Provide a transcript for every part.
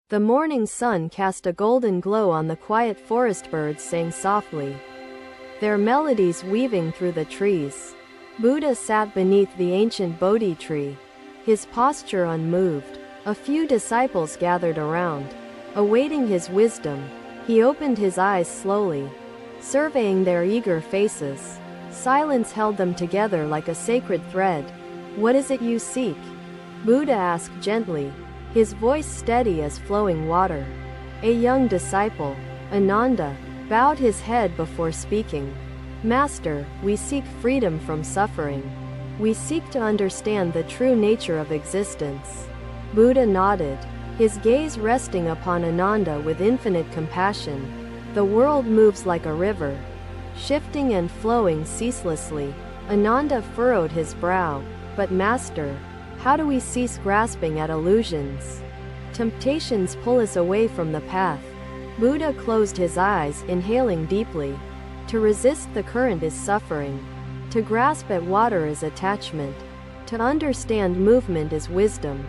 The morning sun cast a golden glow on the quiet forest. Birds sang softly, their melodies weaving through the trees. Buddha sat beneath the ancient Bodhi tree, his posture unmoved. A few disciples gathered around, awaiting his wisdom. He opened his eyes slowly, surveying their eager faces. Silence held them together like a sacred thread. "What is it you seek?" Buddha asked gently, his voice steady as flowing water. A young disciple, Ananda, bowed his head before speaking. "Master, we seek freedom from suffering. We seek to understand the true nature of existence." Buddha nodded, his gaze resting upon Ananda with infinite compassion. "The world moves like a river, shifting and flowing ceaselessly." Ananda furrowed his brow. "But Master, how do we cease grasping at illusions? Temptations pull us away from the path." Buddha closed his eyes, inhaling deeply. "To resist the current is suffering. To grasp at water is attachment. To understand movement is wisdom."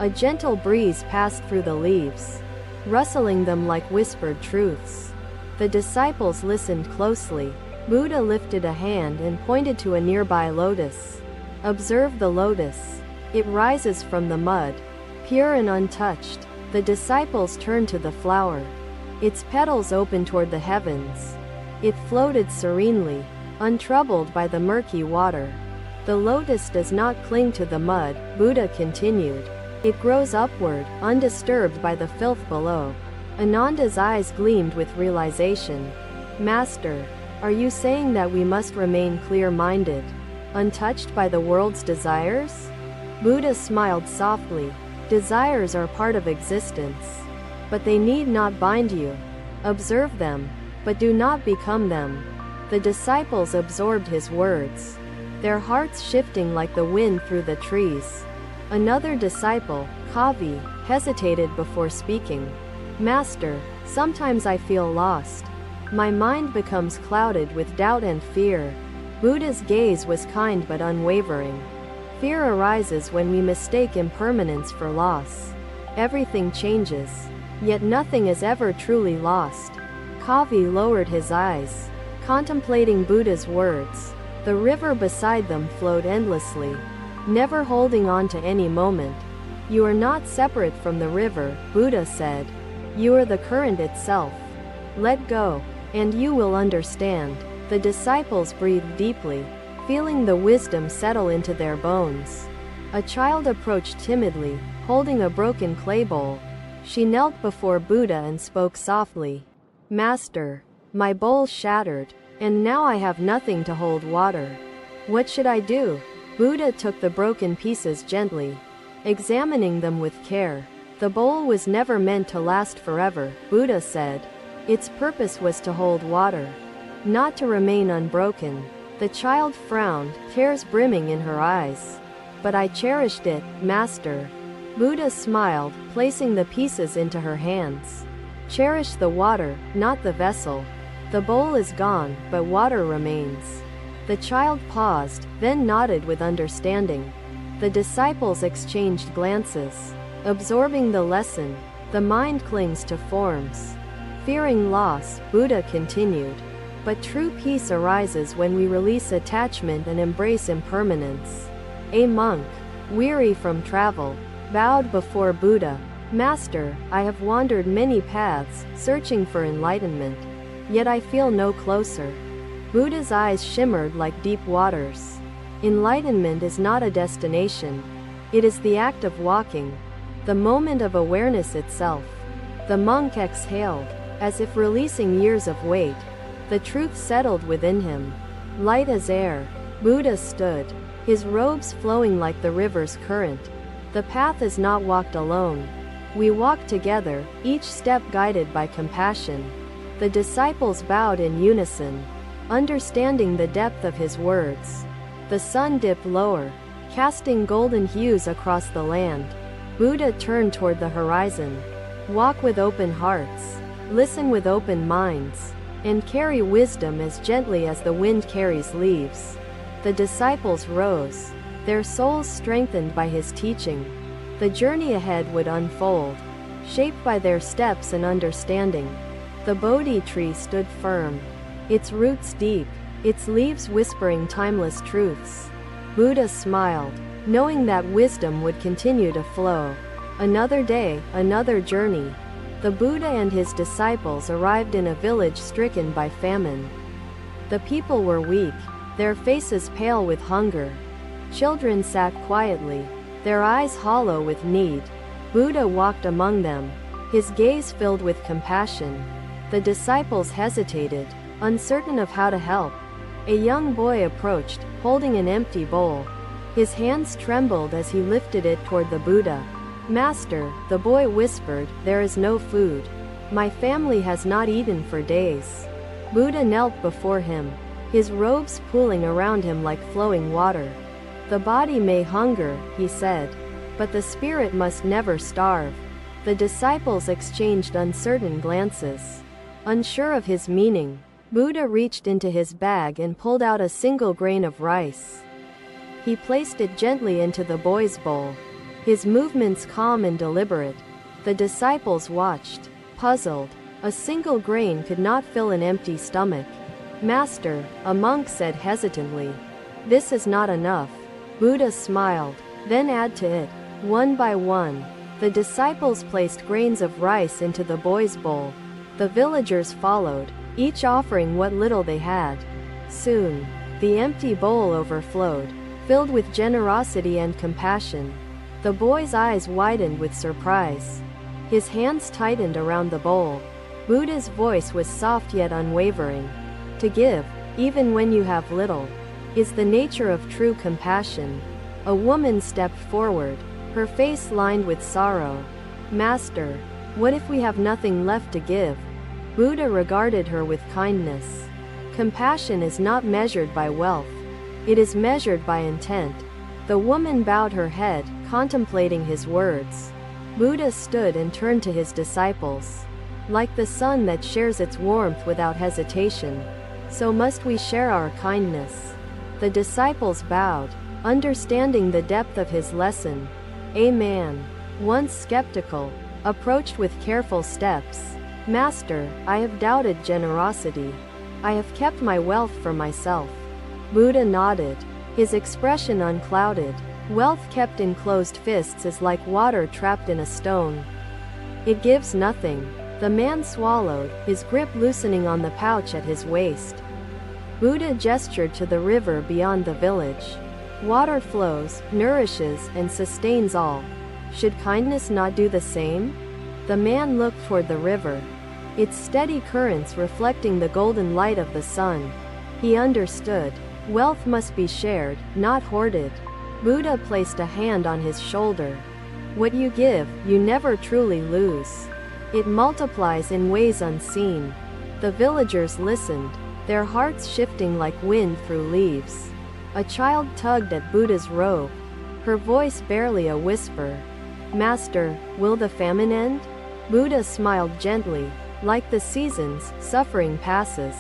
A gentle breeze passed through the leaves, rustling them like whispered truths. The disciples listened closely. Buddha lifted a hand and pointed to a nearby lotus. "Observe the lotus. It rises from the mud, pure and untouched." The disciples turned to the flower. Its petals opened toward the heavens. It floated serenely, untroubled by the murky water. "The lotus does not cling to the mud," Buddha continued. "It grows upward, undisturbed by the filth below." Ananda's eyes gleamed with realization. "Master, are you saying that we must remain clear-minded, untouched by the world's desires?" Buddha smiled softly. "Desires are part of existence, but they need not bind you. Observe them, but do not become them." The disciples absorbed his words, their hearts shifting like the wind through the trees. Another disciple, Kavi, hesitated before speaking. "Master, sometimes I feel lost. My mind becomes clouded with doubt and fear." Buddha's gaze was kind but unwavering. "Fear arises when we mistake impermanence for loss. Everything changes, yet nothing is ever truly lost." Kavi lowered his eyes, contemplating Buddha's words. The river beside them flowed endlessly, never holding on to any moment. "You are not separate from the river," Buddha said. "You are the current itself. Let go, and you will understand." The disciples breathed deeply, feeling the wisdom settle into their bones. A child approached timidly, holding a broken clay bowl. She knelt before Buddha and spoke softly. "Master, my bowl shattered, and now I have nothing to hold water. What should I do?" Buddha took the broken pieces gently, examining them with care. "The bowl was never meant to last forever," Buddha said. "Its purpose was to hold water, not to remain unbroken." The child frowned, tears brimming in her eyes. "But I cherished it, Master." Buddha smiled, placing the pieces into her hands. "Cherish the water, not the vessel. The bowl is gone, but water remains." The child paused, then nodded with understanding. The disciples exchanged glances, absorbing the lesson. The mind clings to forms, fearing loss, Buddha continued. But true peace arises when we release attachment and embrace impermanence. A monk, weary from travel, bowed before Buddha. "Master, I have wandered many paths, searching for enlightenment. Yet I feel no closer." Buddha's eyes shimmered like deep waters. Enlightenment is not a destination. It is the act of walking, the moment of awareness itself. The monk exhaled, as if releasing years of weight. The truth settled within him, light as air. Buddha stood, his robes flowing like the river's current. "The path is not walked alone. We walk together, each step guided by compassion." The disciples bowed in unison, understanding the depth of his words. The sun dipped lower, casting golden hues across the land. Buddha turned toward the horizon. "Walk with open hearts, listen with open minds, and carry wisdom as gently as the wind carries leaves." The disciples rose, their souls strengthened by his teaching. The journey ahead would unfold, shaped by their steps and understanding. The Bodhi tree stood firm, its roots deep, its leaves whispering timeless truths. Buddha smiled, knowing that wisdom would continue to flow. Another day, another journey. The Buddha and his disciples arrived in a village stricken by famine. The people were weak, their faces pale with hunger. Children sat quietly, their eyes hollow with need. Buddha walked among them, his gaze filled with compassion. The disciples hesitated, uncertain of how to help. A young boy approached, holding an empty bowl. His hands trembled as he lifted it toward the Buddha. "Master," the boy whispered, "there is no food. My family has not eaten for days." Buddha knelt before him, his robes pooling around him like flowing water. "The body may hunger," he said, "but the spirit must never starve." The disciples exchanged uncertain glances. Unsure of his meaning, Buddha reached into his bag and pulled out a single grain of rice. He placed it gently into the boy's bowl, his movements calm and deliberate. The disciples watched, puzzled. A single grain could not fill an empty stomach. "Master," a monk said hesitantly, "this is not enough." Buddha smiled, "Then add to it." One by one, the disciples placed grains of rice into the boy's bowl. The villagers followed, each offering what little they had. Soon, the empty bowl overflowed, filled with generosity and compassion. The boy's eyes widened with surprise. His hands tightened around the bowl. Buddha's voice was soft yet unwavering. "To give, even when you have little, is the nature of true compassion." A woman stepped forward, her face lined with sorrow. "Master, what if we have nothing left to give?" Buddha regarded her with kindness. Compassion is not measured by wealth. It is measured by intent. The woman bowed her head, contemplating his words. Buddha stood and turned to his disciples. "Like the sun that shares its warmth without hesitation, so must we share our kindness." The disciples bowed, understanding the depth of his lesson. A man, once skeptical, approached with careful steps. "Master, I have doubted generosity. I have kept my wealth for myself." Buddha nodded, his expression unclouded. "Wealth kept in closed fists is like water trapped in a stone. It gives nothing." The man swallowed, his grip loosening on the pouch at his waist. Buddha gestured to the river beyond the village. "Water flows, nourishes, and sustains all. Should kindness not do the same?" The man looked toward the river, its steady currents reflecting the golden light of the sun. He understood. Wealth must be shared, not hoarded. Buddha placed a hand on his shoulder. "What you give, you never truly lose. It multiplies in ways unseen." The villagers listened, their hearts shifting like wind through leaves. A child tugged at Buddha's robe, her voice barely a whisper. "Master, will the famine end?" Buddha smiled gently. "Like the seasons, suffering passes,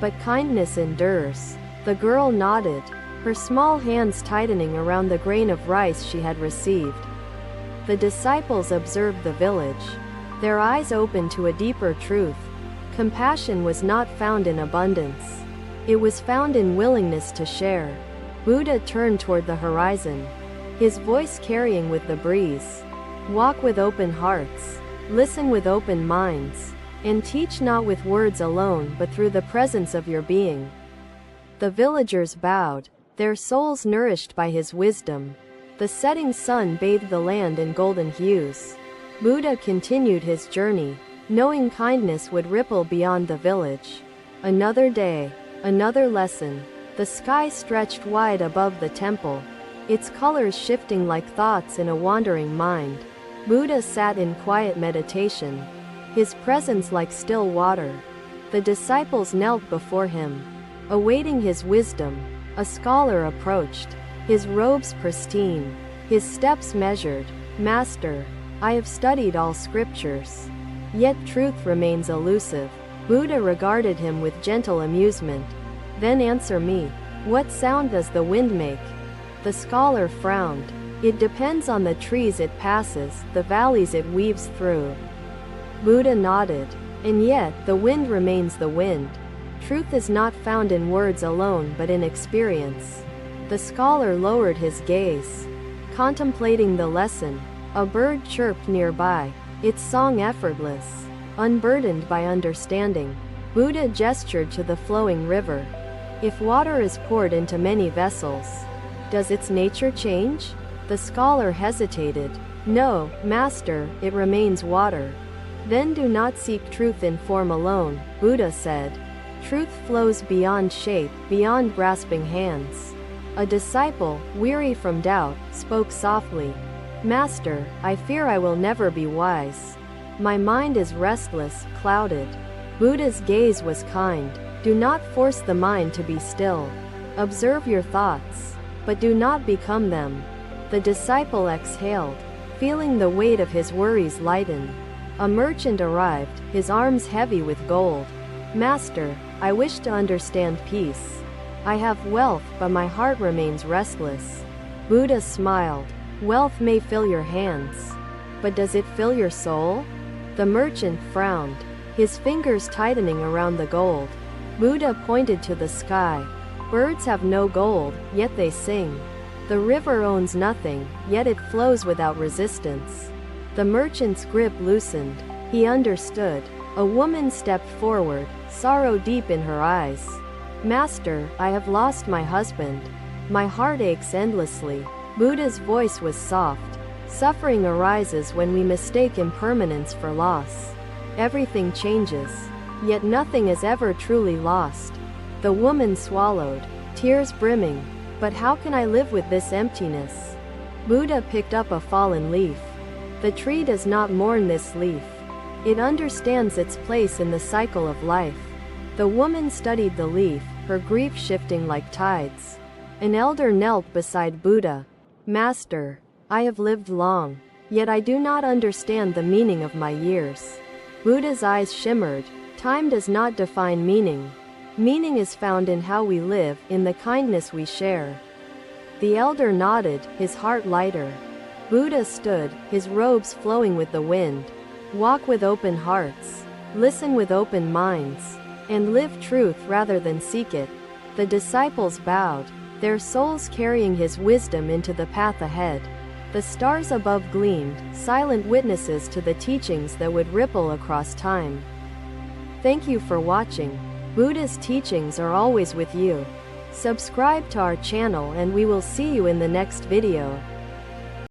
but kindness endures." The girl nodded, her small hands tightening around the grain of rice she had received. The disciples observed the village, their eyes opened to a deeper truth. Compassion was not found in abundance. It was found in willingness to share. Buddha turned toward the horizon, his voice carrying with the breeze. "Walk with open hearts, listen with open minds, and teach not with words alone but through the presence of your being." The villagers bowed, their souls nourished by his wisdom. The setting sun bathed the land in golden hues. Buddha continued his journey, knowing kindness would ripple beyond the village. Another day, another lesson. The sky stretched wide above the temple, its colors shifting like thoughts in a wandering mind. Buddha sat in quiet meditation, his presence like still water. The disciples knelt before him, awaiting his wisdom. A scholar approached, his robes pristine, his steps measured. "Master, I have studied all scriptures, yet truth remains elusive." Buddha regarded him with gentle amusement. "Then answer me, what sound does the wind make?" The scholar frowned. It depends on the trees it passes, the valleys it weaves through. Buddha nodded. And yet, the wind remains the wind. Truth is not found in words alone but in experience. The scholar lowered his gaze, contemplating the lesson. A bird chirped nearby, its song effortless, unburdened by understanding. Buddha gestured to the flowing river. If water is poured into many vessels, does its nature change? The scholar hesitated. No, Master, it remains water. Then do not seek truth in form alone, Buddha said. Truth flows beyond shape, beyond grasping hands. A disciple, weary from doubt, spoke softly. Master, I fear I will never be wise. My mind is restless, clouded. Buddha's gaze was kind. Do not force the mind to be still. Observe your thoughts, but do not become them. The disciple exhaled, feeling the weight of his worries lighten. A merchant arrived, his arms heavy with gold. Master, I wish to understand peace. I have wealth, but my heart remains restless. Buddha smiled. Wealth may fill your hands, but does it fill your soul? The merchant frowned, his fingers tightening around the gold. Buddha pointed to the sky. Birds have no gold, yet they sing. The river owns nothing, yet it flows without resistance. The merchant's grip loosened. He understood. A woman stepped forward, sorrow deep in her eyes. Master, I have lost my husband. My heart aches endlessly. Buddha's voice was soft. Suffering arises when we mistake impermanence for loss. Everything changes, yet nothing is ever truly lost. The woman swallowed, tears brimming. But how can I live with this emptiness? Buddha picked up a fallen leaf. The tree does not mourn this leaf. It understands its place in the cycle of life. The woman studied the leaf, her grief shifting like tides. An elder knelt beside Buddha. Master, I have lived long, yet I do not understand the meaning of my years. Buddha's eyes shimmered. Time does not define meaning. Meaning is found in how we live, in the kindness we share. The elder nodded, his heart lighter. Buddha stood, his robes flowing with the wind. Walk with open hearts, listen with open minds, and live truth rather than seek it. The disciples bowed, their souls carrying his wisdom into the path ahead. The stars above gleamed, silent witnesses to the teachings that would ripple across time. Thank you for watching. Buddha's teachings are always with you. Subscribe to our channel and we will see you in the next video.